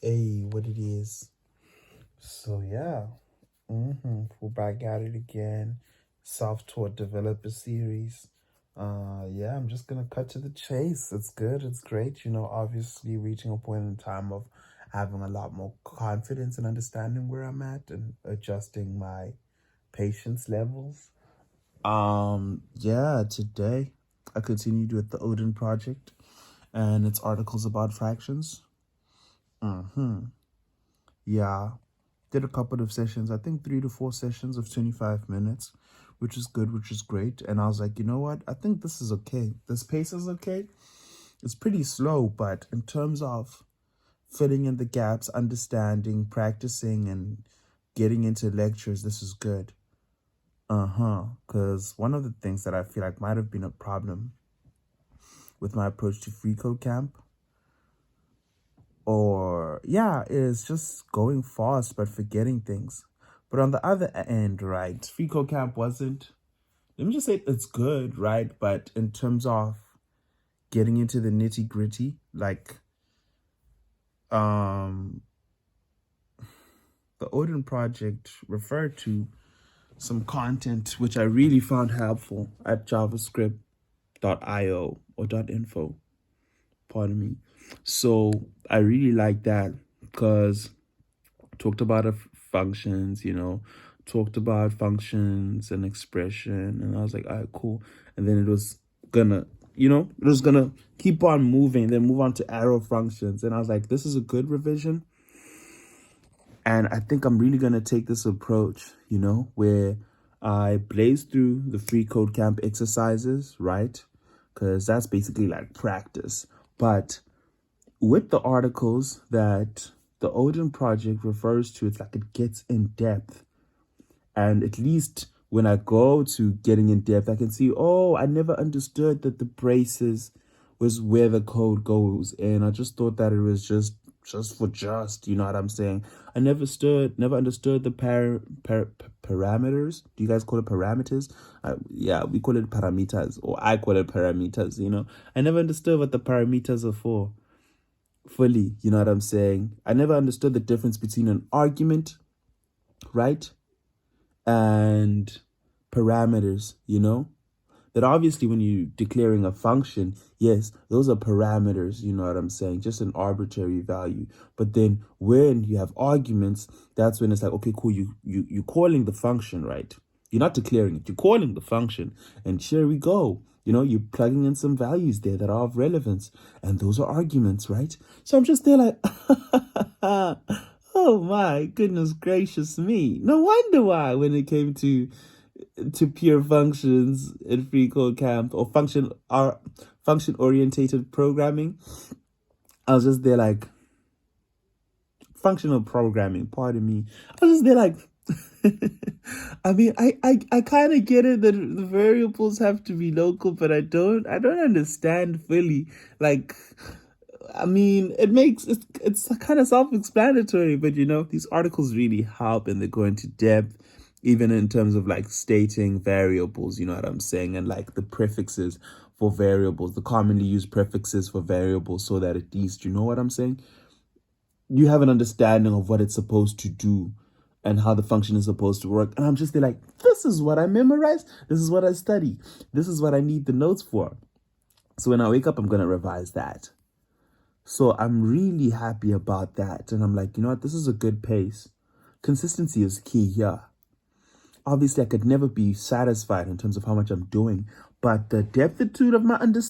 what it is. So yeah, we're back at it again. Self-taught developer series. Yeah, I'm just gonna cut to the chase. It's good. It's great. Obviously reaching a point in time of having a lot more confidence and understanding where I'm at and adjusting my patience levels. Yeah, today I continued with the Odin project and its articles about fractions. Mm-hmm. Yeah. Did a couple of sessions, I think 3 to 4 sessions of 25 minutes, which is good, which is great. And I was like, you know what? I think this is okay. This pace is okay. It's pretty slow, but in terms of filling in the gaps, understanding, practicing, and getting into lectures, this is good. Because one of the things that I feel like might have been a problem with my approach to free code camp, or yeah, is just going fast but forgetting things. But on the other end, right, free code camp wasn't, let me just say it's good, right? But in terms of getting into the nitty gritty, like the Odin project referred to some content which I really found helpful at javascript.io or .info, pardon me. So I really like that because talked about functions, talked about functions and expression. And I was like, all right, cool. And then it was gonna, keep on moving, then move on to arrow functions. And I was like, this is a good revision. And I think I'm really gonna take this approach, where I blaze through the free code camp exercises, right? Because that's basically like practice. But with the articles that the Odin project refers to, it's like it gets in depth. And at least when I go to getting in depth, I can see, oh, I never understood that the braces was where the code goes. And I just thought that it was just for you know what I'm saying? I never understood the parameters. Do you guys call it parameters? Yeah, we call it parameters, or I call it parameters, I never understood what the parameters are for fully, you know what I'm saying? I never understood the difference between an argument, right? And parameters, that obviously when you're declaring a function, yes, those are parameters, you know what I'm saying, just an arbitrary value. But then when you have arguments, that's when it's like, okay, cool, you're calling the function, right? You're not declaring it, you're calling the function. And here we go. You're plugging in some values there that are of relevance. And those are arguments, right? So I'm just there like, oh my goodness gracious me. No wonder why when it came to pure functions in free code camp, or function orientated programming, I was just there like, functional programming, pardon me. I was just there like, I mean, I kind of get it that the variables have to be local, but I don't understand fully. Like, I mean, it's kind of self-explanatory, but these articles really help and they go into depth, even in terms of like stating variables, you know what I'm saying? And like the prefixes for variables, the commonly used prefixes for variables, so that at least, you know what I'm saying? You have an understanding of what it's supposed to do and how the function is supposed to work. And I'm just there like, this is what I memorized. This is what I study. This is what I need the notes for. So when I wake up, I'm going to revise that. So I'm really happy about that. And I'm like, you know what? This is a good pace. Consistency is key here. Obviously, I could never be satisfied in terms of how much I'm doing, but the depthitude of my understanding